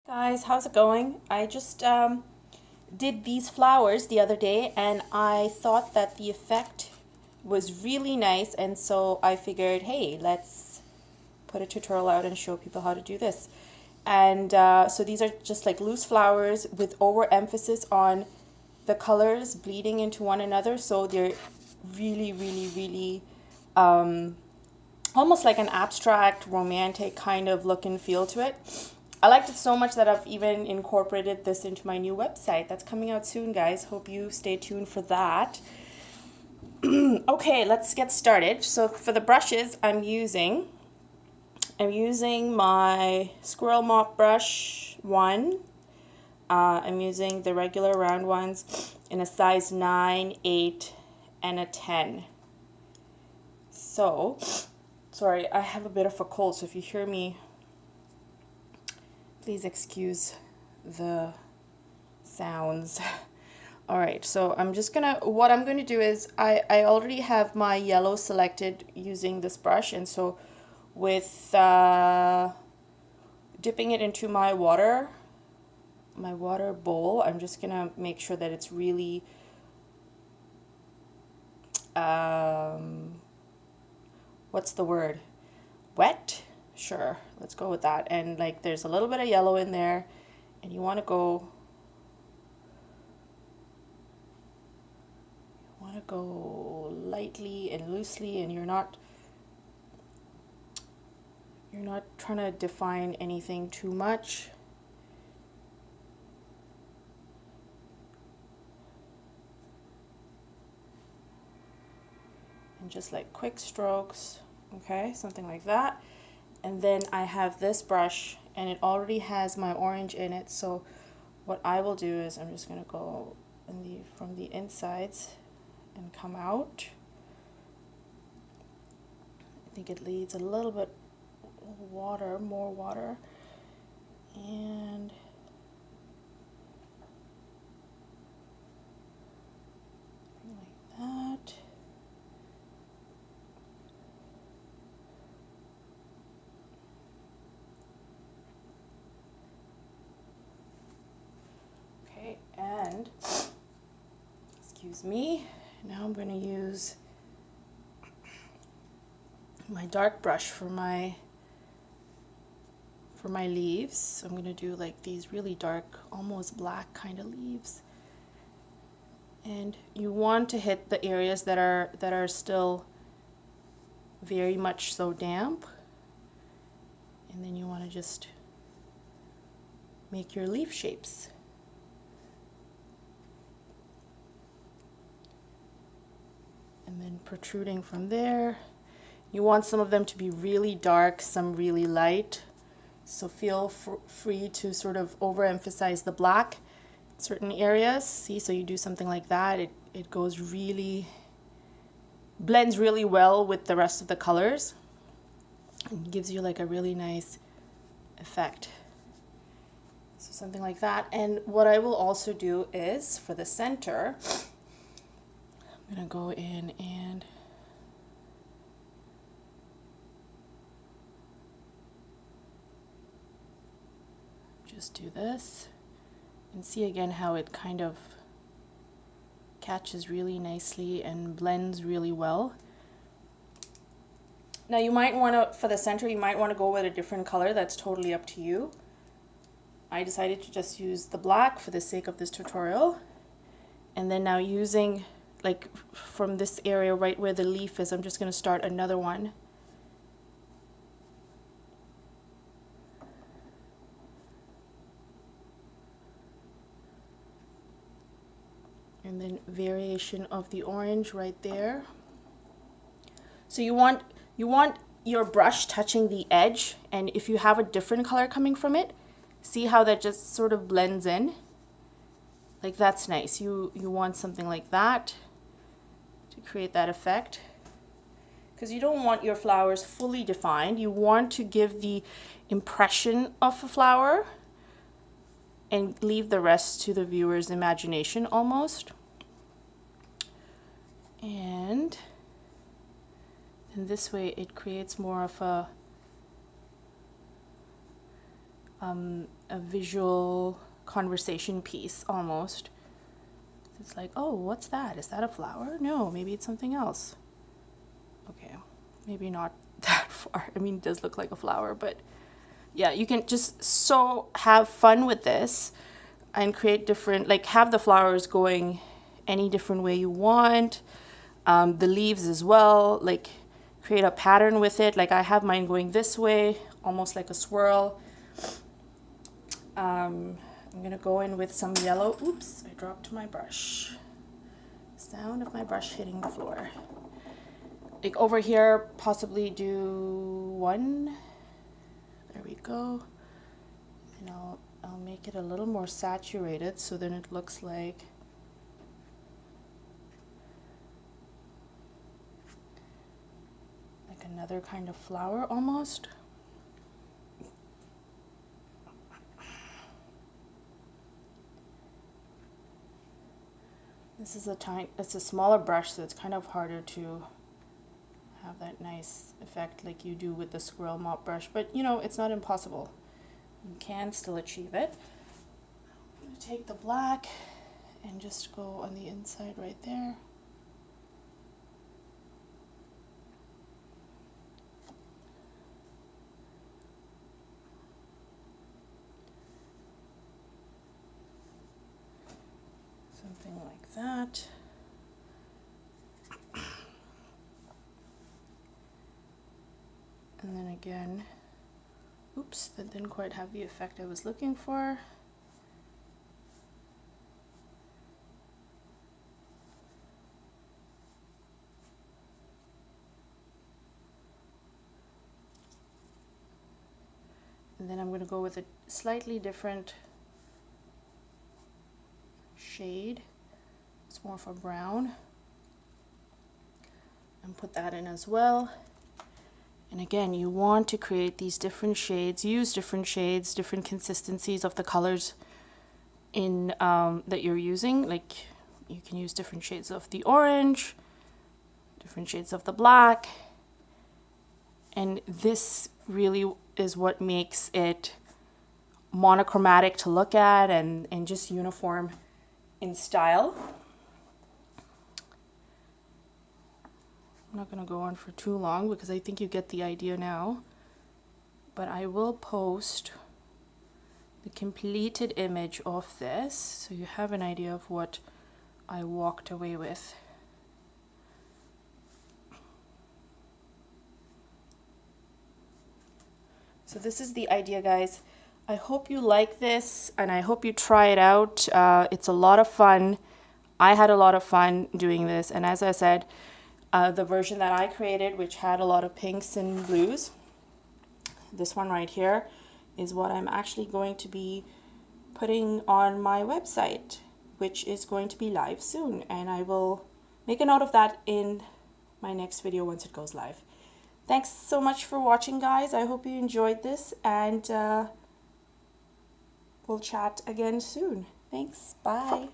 Guys, how's it going? I just did these flowers the other day and I thought that the effect was really nice, and so I figured, hey, let's put a tutorial out and show people how to do this. And so these are just like loose flowers with overemphasis on the colors bleeding into one another, so they're really almost like an abstract, romantic kind of look and feel to it. I liked it so much that I've even incorporated this into my new website. That's coming out soon, guys. Hope you stay tuned for that. Okay, let's get started. So for the brushes, I'm using my Squirrel Mop brush 1. I'm using the regular round ones in a size 9, 8, and a 10. So, sorry, I have a bit of a cold, so if you hear me, please excuse the sounds. All right, so what I'm gonna do is I already have my yellow selected using this brush, and so with dipping it into my water bowl, I'm just gonna make sure that it's really what's the word? Wet? Sure, let's go with that. And like there's a little bit of yellow in there, and you want to go lightly and loosely, and you're not trying to define anything too much. And just like quick strokes, okay, something like that. And then I have this brush and it already has my orange in it, so what I will do is I'm just going to go from the insides and come out. I think it needs a little bit more water, and like that. Okay, and excuse me, now I'm going to use my dark brush for my leaves. I'm going to do like these really dark, almost black kind of leaves. And you want to hit the areas that are still very much so damp. And then you want to just make your leaf shapes. And then protruding from there, you want some of them to be really dark, some really light. So feel free to sort of overemphasize the black in certain areas. See, so you do something like that, it goes really, blends really well with the rest of the colors and gives you like a really nice effect. So something like that. And what I will also do is for the center, I'm gonna go in and just do this and see again how it kind of catches really nicely and blends really well. Now you might want to, for the center, you might want to go with a different color. That's totally up to you. I decided to just use the black for the sake of this tutorial. And then now using like from this area right where the leaf is, I'm just going to start another one. And then variation of the orange right there. So you want your brush touching the edge, and if you have a different color coming from it, see how that just sort of blends in. Like that's nice. You want something like that to create that effect, because you don't want your flowers fully defined. You want to give the impression of a flower and leave the rest to the viewer's imagination almost. And in this way it creates more of a a visual conversation piece almost. It's like, oh, what's that? Is that a flower? No, maybe it's something else. Okay, maybe not that far. I mean, it does look like a flower, but yeah, you can just so have fun with this and create different, like have the flowers going any different way you want. The leaves as well, like create a pattern with it. Like I have mine going this way, almost like a swirl. I'm gonna go in with some yellow. Oops, I dropped my brush. Sound of my brush hitting the floor. Like over here, possibly do one. There we go. And I'll make it a little more saturated so then it looks like another kind of flower almost. This is it's a smaller brush, so it's kind of harder to have that nice effect like you do with the squirrel mop brush, but you know, it's not impossible. You can still achieve it. I'm going to take the black and just go on the inside right there. Something like that. And then again, oops, that didn't quite have the effect I was looking for. And then I'm going to go with a slightly different shade. It's more for brown. And put that in as well. And again, you want to create these different shades, use different shades, different consistencies of the colors in that you're using. Like you can use different shades of the orange, different shades of the black. And this really is what makes it monochromatic to look at and just uniform in style. I'm not going to go on for too long because I think you get the idea now. But I will post the completed image of this so you have an idea of what I walked away with. So this is the idea, guys. I hope you like this and I hope you try it out. It's a lot of fun. I had a lot of fun doing this, and as I said, the version that I created, which had a lot of pinks and blues, this one right here is what I'm actually going to be putting on my website, which is going to be live soon, and I will make a note of that in my next video once it goes live. Thanks so much for watching, guys. I hope you enjoyed this, and we'll chat again soon. Thanks. Bye.